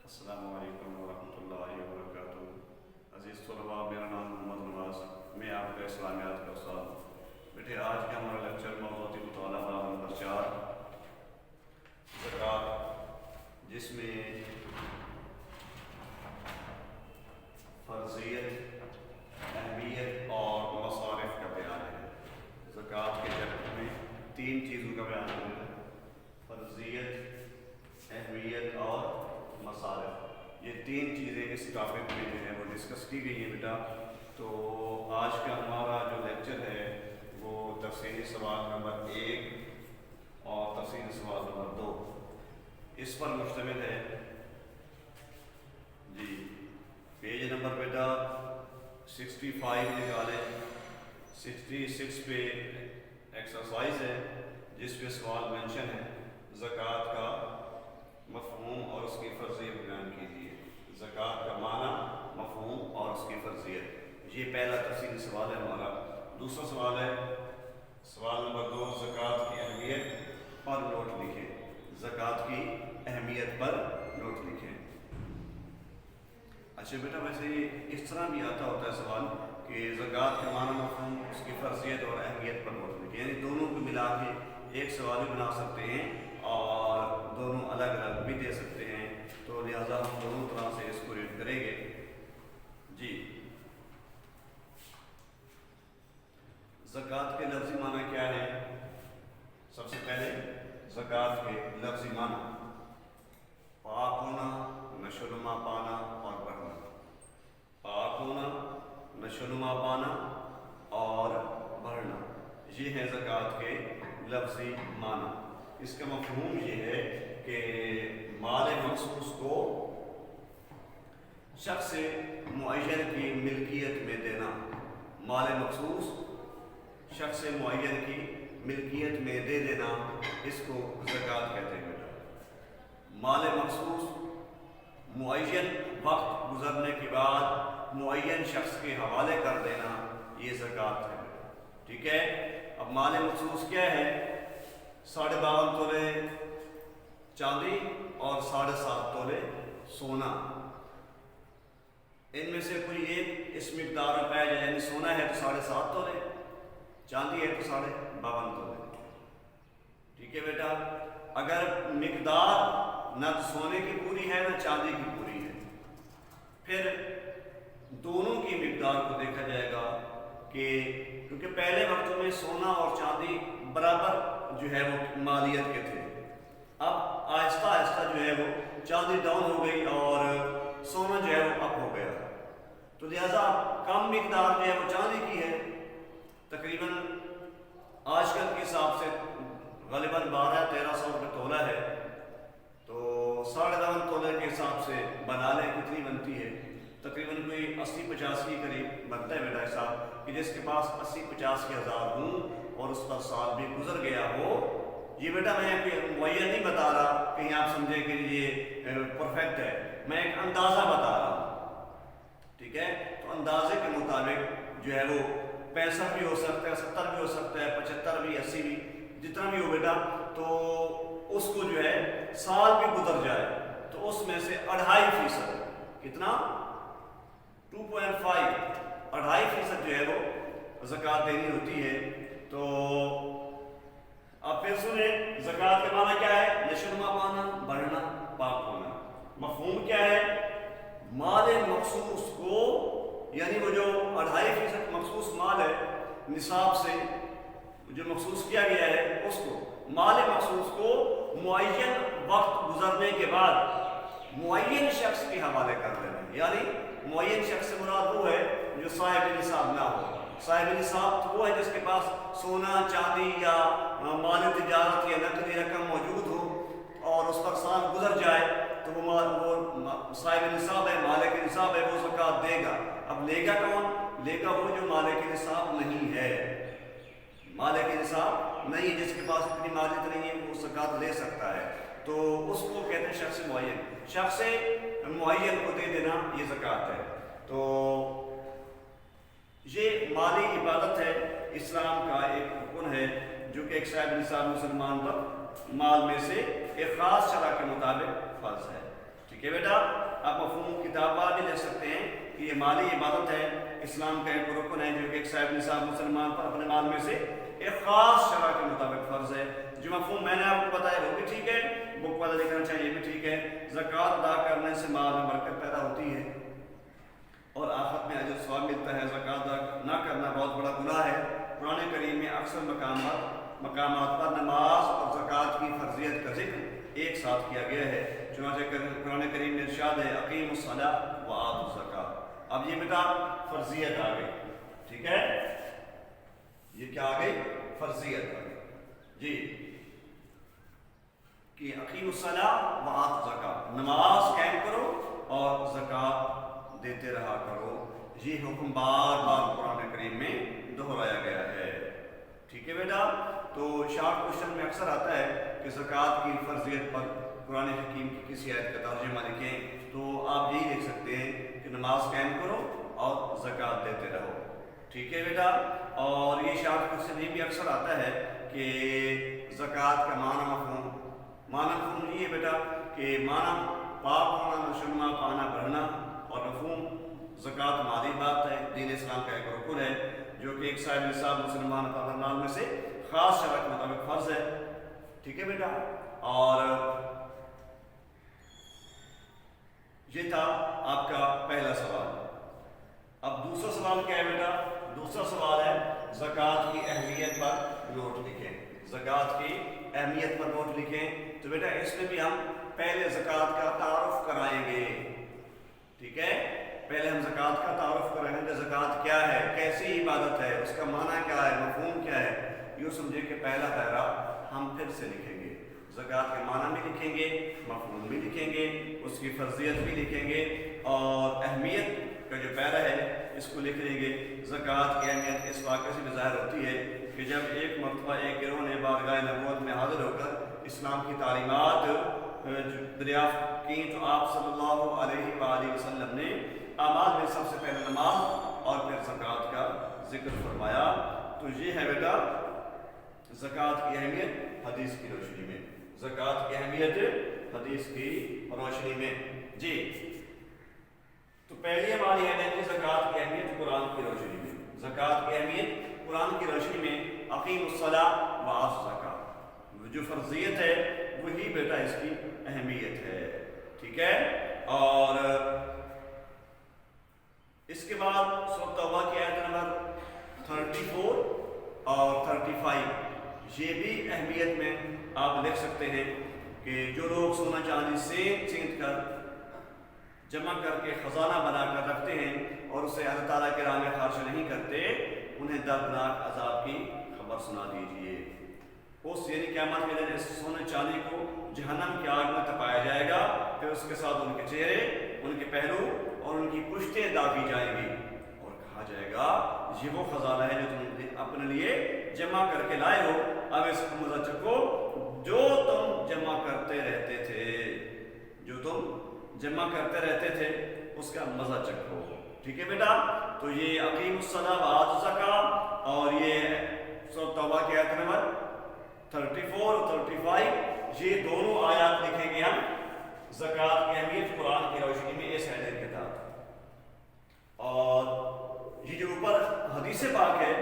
السلام علیکم ورحمۃ اللہ وبرکاتہ۔ عزیز طلباء، میرا نام محمد نواز، میں آپ کا اسلامیات کا استاد ہوں۔ بیٹے، آج کا ہمارا لیکچر موضوعاتی مطالعہ باب نمبر 4 زکوٰۃ، جس میں فرضیت، اہمیت اور مصارف کا بیان ہے۔ زکوٰۃ کے چیپٹر میں 3 چیزوں کا بیان ہے: فرضیت، اہمیت اور مصارف۔ یہ 3 چیزیں اس ٹاپک میں جو ہے وہ ڈسکس کی گئی ہیں بیٹا۔ تو آج کا ہمارا جو لیکچر ہے وہ تفصیلی سوال نمبر 1 اور تفصیلی سوال نمبر 2 اس پر مشتمل ہے۔ جی، پیج نمبر بیٹا 65 نکالیں۔ 66 پہ ایکسرسائز ہے جس پہ سوال مینشن ہے: زکوٰۃ کا مفہوم اور اس کی فرضیت بیان کیجیے۔ زکوٰۃ کا معنی، مفہوم اور اس کی فرضیت، یہ پہلا تفصیلی سوال ہے ہمارا۔ دوسرا سوال ہے سوال نمبر 2: زکوٰۃ کی اہمیت پر نوٹ لکھیں۔ زکوٰۃ کی اہمیت پر نوٹ لکھیں۔ اچھا بیٹا، ویسے یہ اس طرح بھی آتا ہوتا ہے سوال کہ زکوٰۃ کا معنی، مفہوم، اس کی فرضیت اور اہمیت پر نوٹ لکھیں، یعنی دونوں کو ملا کے ایک سوال بھی بنا سکتے ہیں اور دونوں الگ الگ بھی دے سکتے ہیں، تو لہٰذا ہم دونوں طرح سے اس کو ریڈ کریں گے۔ جی، زکوٰۃ کے لفظی معنی کیا ہے؟ سب سے پہلے زکوٰۃ کے لفظی معنی: پاک ہونا، نشوونما پانا اور بڑھنا۔ پاک ہونا، نشوونما پانا اور بڑھنا، یہ ہے زکوٰۃ کے لفظی معنی۔ اس کا مفہوم یہ ہے کہ مال مخصوص کو شخص معین کی ملکیت میں دینا۔ مال مخصوص شخص معین کی ملکیت میں دے دینا، اس کو زکوٰۃ کہتے ہیں بیٹا۔ مال مخصوص معین وقت گزرنے کے بعد معین شخص کے حوالے کر دینا، یہ زکوٰۃ ہے بیٹا، ٹھیک ہے۔ اب مال مخصوص کیا ہے؟ 52.5 تولے چاندی اور 7.5 تولے سونا۔ ان میں سے کوئی ایک اس مقدار میں پایا جائے، یعنی سونا ہے تو 7.5 تولے، چاندی ہے تو 52.5 تولے، ٹھیک ہے بیٹا۔ اگر مقدار نہ سونے کی پوری ہے نہ چاندی کی پوری ہے، پھر دونوں کی مقدار کو دیکھا جائے گا کہ کیونکہ پہلے وقت میں سونا اور چاندی برابر جو ہے وہ مالیت کے تھے، اب آہستہ آہستہ جو ہے وہ چاندی ڈاؤن ہو گئی اور سونا جو ہے وہ اپ ہو گیا، تو لہٰذا کم مقدار جو ہے وہ چاندی کی ہے، تقریباً آج کل کے حساب سے غالباً 1200-1300 روپے تولہ ہے، تو 10.5 تولے کے حساب سے بنا لیں کتنی بنتی ہے، تقریباً کوئی 80-85 کے قریب بنتا ہے بیٹا حساب، کہ جس کے پاس 80-85 ہزار ہوں اور اس پر سال بھی گزر گیا ہو۔ یہ بیٹا میں معین نہیں بتا رہا کہیں آپ سمجھے کہ یہ پرفیکٹ ہے، میں ایک اندازہ بتا رہا ہوں، ٹھیک ہے۔ تو اندازے کے مطابق جو ہے وہ 65 بھی ہو سکتا ہے، 70 بھی ہو سکتا ہے، 75 بھی، 80 بھی، جتنا بھی ہو بیٹا، تو اس کو جو ہے سال بھی گزر جائے تو اس میں سے 2.5%، کتنا؟ 2.5، 2.5% جو ہے وہ زکوٰۃ دینی ہوتی ہے۔ تو اب پھر سنیں، زکوٰۃ کا معنی کیا ہے؟ نشوونما پانا، بڑھنا، پاک ہونا۔ مفہوم کیا ہے؟ مال مخصوص کو، یعنی وہ جو 2.5% مخصوص مال ہے نصاب سے جو مخصوص کیا گیا ہے، اس کو مال مخصوص کو معین وقت گزرنے کے بعد معین شخص کے حوالے کر دینا، یعنی معین شخص سے مراد وہ ہے جو صاحب نصاب نہ ہو۔ صاحب نصاب تو وہ ہے جس کے پاس سونا، چاندی یا مال تجارت یا نقدی رقم موجود ہو اور اس پر سال گزر جائے تو وہ صاحب نصاب ہے، مالک نصاب ہے، وہ زکوٰۃ دے گا۔ اب لے گا کون؟ لے گا وہ جو مالک نصاب نہیں ہے۔ مالک نصاب نہیں، جس کے پاس اتنی مالیت نہیں ہے، وہ زکوٰۃ لے سکتا ہے، تو اس کو کہتے ہیں شخص معین۔ شخص معین کو دے دینا یہ زکوٰۃ ہے۔ تو یہ مالی عبادت ہے، اسلام کا ایک رکن ہے جو کہ ایک صاحب نصاب مسلمان پر مال میں سے ایک خاص شرح کے مطابق فرض ہے، ٹھیک ہے۔ ٹھیک ہے بیٹا، آپ مفہوم کتاب بھی لے سکتے ہیں کہ یہ مالی عبادت ہے، اسلام کا ایک رکن ہے جو کہ ایک صاحب نصاب مسلمان پر اپنے مال میں سے ایک خاص شرح کے مطابق فرض ہے۔ جو مفہوم میں نے آپ کو بتایا وہ بھی ٹھیک ہے، بک والا لکھنا چاہیے یہ بھی ٹھیک ہے۔ زکوٰۃ ادا کرنے سے مال میں برکت پیدا ہوتی ہے اور آخرت میں اجر ثواب ملتا ہے۔ زکوٰۃ ادا نہ کرنا بہت بڑا گناہ ہے۔ قرآن کریم میں اکثر مقامات پر نماز اور زکوٰۃ کی فرضیت کا ذکر ایک ساتھ کیا گیا ہے۔ چنانچہ قرآن کریم میں ارشاد ہے اقیموا الصلاۃ وآتوا الزکاۃ۔ اب یہ بیٹا فرضیت آ گئی، ٹھیک ہے، یہ کیا آ گئی؟ فرضیت آ گئی جی، کہ اقیموا الصلاۃ وآتوا الزکاۃ، نماز قائم کرو اور زکوٰۃ دیتے رہا کرو۔ یہ حکم بار بار قرآن کریم میں دہرایا گیا ہے، ٹھیک ہے بیٹا۔ تو شارٹ کوشچن میں اکثر آتا ہے کہ زکوٰۃ کی فرضیت پر قرآن حکیم کی کسی آیت کا ترجمہ لکھیں، تو آپ یہی لکھ سکتے ہیں کہ نماز قائم کرو اور زکوٰۃ دیتے رہو، ٹھیک ہے بیٹا۔ اور یہ شارٹ کوشچن یہ بھی اکثر آتا ہے کہ زکوٰۃ کا معنی مفہوم یہ ہے بیٹا کہ معنی پاک ہونا، نشوونما پانا بڑھنا، اور مفہوم زکوٰۃ مالی بات ہے، دین اسلام کا ایک رکن ہے جو کہ ایک صاحب نصاب مسلمان پر مال میں سے خاص شرح کے مطابق فرض ہے، ٹھیک ہے بیٹا۔ اور یہ تھا آپ کا پہلا سوال۔ اب دوسرا سوال کیا ہے بیٹا؟ دوسرا سوال ہے زکوٰۃ کی اہمیت پر نوٹ لکھیں۔ زکوٰۃ کی اہمیت پر نوٹ لکھیں۔ تو بیٹا اس میں بھی ہم پہلے زکوٰۃ کا تعارف کرائیں گے، ٹھیک ہے، پہلے ہم زکوٰۃ کا تعارف کرائیں گے۔ زکوٰۃ کیا ہے، کیسی عبادت ہے، اس کا معنی کیا ہے، مفہوم کیا ہے۔ یوں سمجھے کہ پہلا پیرا ہم پھر سے لکھیں گے، زکوٰۃ کے معنی بھی لکھیں گے، مفہوم بھی لکھیں گے، اس کی فرضیت بھی لکھیں گے، اور اہمیت کا جو پیرا ہے اس کو لکھ لیں گے۔ زکوٰۃ کی اہمیت اس واقعے سے بھی ظاہر ہوتی ہے کہ جب ایک مرتبہ ایک گروہ نے بارگاہ نبوت میں حاضر ہو کر اسلام کی تعلیمات دریافت کی تو آپ صلی اللہ علیہ وآلہ وسلم نے اعمال میں سب سے پہلے نماز اور پھر زکوٰۃ کا ذکر فرمایا۔ تو یہ ہے بیٹا زکوٰۃ کی اہمیت حدیث کی روشنی میں، زکوٰۃ کی اہمیت حدیث کی روشنی میں جی۔ تو پہلی ہماری ہے کہ زکوٰۃ کی اہمیت قرآن کی روشنی میں، زکوٰۃ کی اہمیت قرآن کی روشنی میں اقیموا الصلاۃ وآتوا الزکاۃ، جو فرضیت ہے وہی بیٹا اس کی اہمیت ہے، ٹھیک ہے۔ اور اس کے بعد سورۃ توبہ کی آیت نمبر 34 اور 35 یہ بھی اہمیت میں آپ لکھ سکتے ہیں کہ جو لوگ سونا چاندی سینت کر جمع کر کے خزانہ بنا کر رکھتے ہیں اور اسے اللہ تعالیٰ کے راہ میں خرچ نہیں کرتے، انہیں دردناک عذاب کی خبر سنا دیجیے۔ اس یعنی قیامت کے دن اس سونے چاندی کو جہنم کی آگ میں تپایا جائے گا، پھر اس کے ساتھ ان کے چہرے، ان کے پہلو اور ان کی پشتیں داغی جائیں گی، اور کہا جائے گا یہ وہ خزانہ ہے جو تم اپنے لیے جمع کر کے لائے ہو، اب اس کا مزہ چکھو جو تم جمع کرتے رہتے تھے، جو تم جمع کرتے رہتے تھے اس کا مزہ چکھو، ٹھیک ہے بیٹا۔ تو یہ اقیموا الصلاۃ وآتوا الزکاۃ اور یہ سورۃ توبہ کی آیت نمبر 34 اور 35 یہ دونوں آیات لکھیں گے ہم زکوٰۃ کی اہمیت قرآن کی روشنی میں اس حیدر کے تحت۔ اور یہ جو اوپر حدیث پاک ہے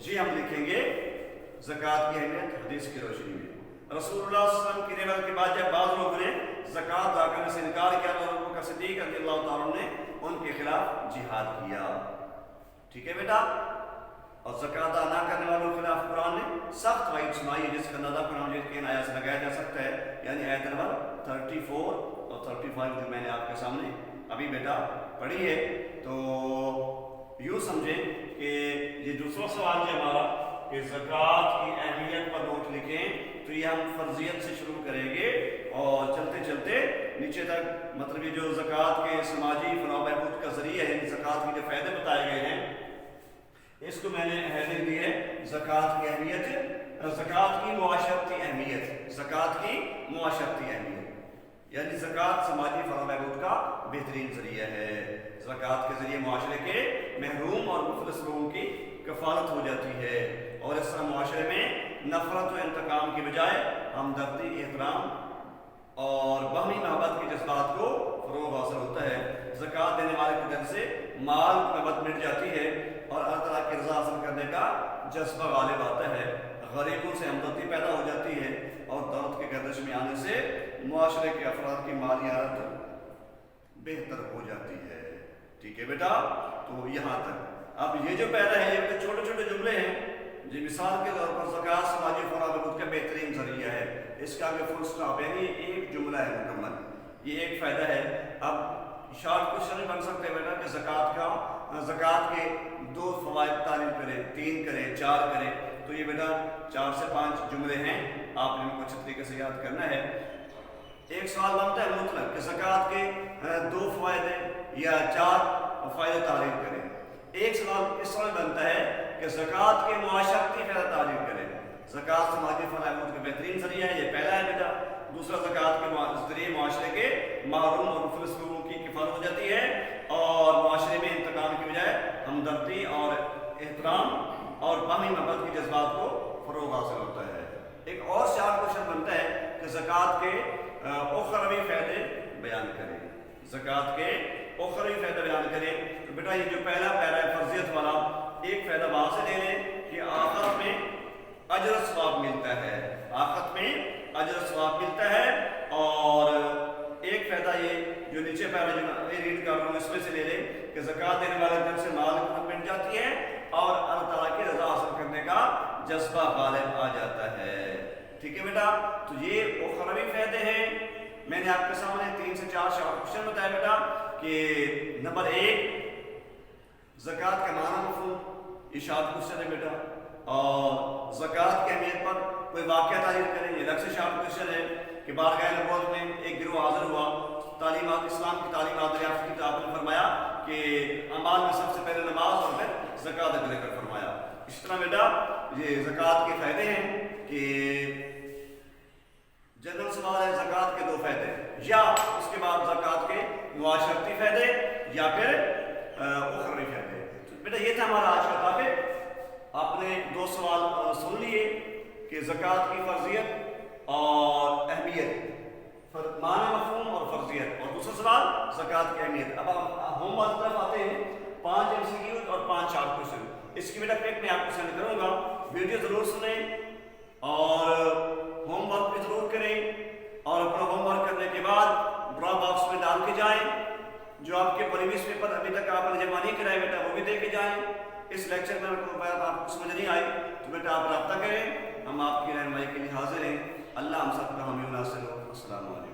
یہ ہم لکھیں گے زکوٰۃ کی اہمیت حدیث کی روشنی میں۔ رسول اللہ صلی اللہ علیہ وسلم کی روایت کے بعد جب بعض لوگوں نے زکوٰۃ ادا کرنے سے انکار کیا تو ابو بکر صدیق رضی اللہ تعالیٰ عنہ نے ان کے خلاف جہاد کیا، ٹھیک ہے بیٹا۔ اور زکوٰۃ ادا نہ کرنے والوں کے خلاف قرآن نے سخت وعید سنائی ہے جس کا اندازہ قرآن مجید کی ان آیات سے لگایا جا سکتا ہے، یعنی آیت نمبر 34 اور 35 جو میں نے آپ کے سامنے ابھی بیٹا پڑھی ہے۔ تو یوں سمجھیں کہ یہ دوسرا سوال ہے ہمارا کہ زکوٰۃ کی اہمیت پر نوٹ لکھیں، تو یہ ہم فرضیت سے شروع کریں گے اور چلتے چلتے نیچے تک، مطلب یہ جو زکوٰۃ کے سماجی فلاح و بہبود کا ذریعہ ہے، زکوٰۃ کے جو فائدے بتائے گئے ہیں اس کو میں نے ہیڈنگ دی ہے زکوٰۃ کی اہمیت، زکوٰۃ کی معاشرتی اہمیت، زکوٰۃ کی معاشرتی اہمیت، یعنی زکوٰۃ سماجی فلاح و بہبود کا بہترین ذریعہ ہے۔ زکوٰۃ کے ذریعے معاشرے کے محروم اور مفلس لوگوں کی کفالت ہو جاتی ہے، اور اس طرح معاشرے میں نفرت و انتقام کی بجائے ہمدردی، احترام اور باہمی محبت کے جذبات کو زکوٰۃ دینے والے کے دل سے مال کی محبت مٹ جاتی ہے اور اللہ تعالیٰ کی رضا حاصل کرنے کا جذبہ غالب آتا ہے، غریبوں سے ہمدردی پیدا ہو جاتی ہے اور دولت کے گردش میں آنے سے معاشرے کے افراد کی مالی حالت بہتر ہو جاتی ہے۔ ٹھیک ہے بیٹا، تو یہاں تک اب یہ جو پیدا ہے یہ چھوٹے چھوٹے جملے ہیں جی، مثال کے طور پر زکوٰۃ سماجی فلاح بہبود کا بہترین ذریعہ ہے، اس کا آگے فل اسٹاپ ہے، یہ ایک جملہ ہے مکمل، یہ ایک فائدہ ہے۔ اب شارٹ کوشچن بن سکتے ہیں بیٹا کہ زکوٰۃ کے 2 فوائد تعلیم کریں، 3 کریں، 4 کریں، تو یہ بیٹا 4 سے 5 جملے ہیں، آپ نے ان کو اچھے طریقے سے یاد کرنا ہے۔ ایک سوال بنتا ہے مطلق کہ زکوٰۃ کے 2 فائدے یا 4 فائدے تعلیم کریں۔ ایک سوال اس سوال بنتا ہے کہ زکوٰۃ کے معاشرتی فائدہ تعلیم کریں۔ زکوٰۃ سماجی فلاح بہبود کا بہترین ذریعہ ہے، یہ پہلا ہے بیٹا۔ دوسرا، زکوٰۃ کے ذریعے معاشرے کے محروم اور مفلس لوگوں کی کفالت ہو جاتی ہے اور معاشرے میں انتقام کی بجائے ہمدردی اور احترام اور باہمی محبت کے جذبات کو فروغ حاصل ہوتا ہے۔ ایک اور شارٹ کوشچن بنتا ہے کہ زکوٰۃ کے اخروی فائدے بیان کریں۔ زکوٰۃ کے اخروی فائدے بیان کریں، تو بیٹا یہ جو پہلا پیرا ہے فرضیت والا، ایک فائدہ وہاں سے لے لیں کہ آخرت میں اجر و ثواب ملتا ہے، آخرت میں اجر و ثواب ملتا ہے۔ اور ایک فائدہ یہ جو نیچے پیرا جو میں ریڈ کر رہا ہوں اس میں سے لے لیں کہ زکوٰۃ دینے والے دل سے مال مٹ جاتی ہے اور اللہ تعالیٰ کی رضا حاصل کرنے کا جذبہ غالب آ جاتا ہے۔ ٹھیک ہے بیٹا، تو یہ اخروی فائدے ہیں۔ میں نے آپ کے سامنے 3 سے 4 شارٹ کوشچن بتایا بیٹا کہ نمبر 1 زکوٰۃ کا معنی مفہوم، یہ شارٹ کوشچن ہے بیٹا، اور زکوٰۃ کی اہمیت پر کوئی واقعہ تعریف کریں، یہ الگ سے شارٹ کوشچن ہے کہ بارگاہ نبوت میں ایک گروہ حاضر ہوا، تعلیمات اسلام کی تعلیمات دریافت کی، تو آپ نے فرمایا کہ اعمال میں سب سے پہلے نماز اور پھر زکوٰۃ کا ذکر فرمایا۔ اس طرح بیٹا یہ زکوٰۃ کے فائدے ہیں کہ جنرل سوال ہے زکوٰۃ کے 2 فائدے، یا اس کے بعد زکوٰۃ کے معاشرتی فائدے یا پھر اخروی فائدے۔ بیٹا یہ تھا ہمارا آج کا ٹاپک۔ آپ نے 2 سوال سن لیے کہ زکوٰۃ کی فرضیت اور اہمیت، معنی مفہوم اور فرضیت، اور دوسرا سوال زکوٰۃ کی اہمیت۔ اب آپ ہوم ورک طرف آتے ہیں، 5 MCQ اور 5 شارٹ کوشچن، اس کی بیٹا پک میں آپ کو سینڈ کروں گا، ویڈیو ضرور سنیں اور ہوم ورک بھی ضرور کریں، اور اپنا ہوم ورک کرنے کے بعد ڈراپ باکس میں ڈال کے جائیں۔ جو آپ کے پریویس پیپر ابھی تک آپ نے جمع نہیں کرائے بیٹا وہ بھی دے کے جائیں۔ اس لیکچر میں آپ کو سمجھ نہیں آئی تو بیٹا آپ رابطہ کریں، ہم آپ کی رہنمائی کے لیے حاضر ہیں۔ اللہ ہم سب کا حامی و ناصر ہو۔ السلام علیکم۔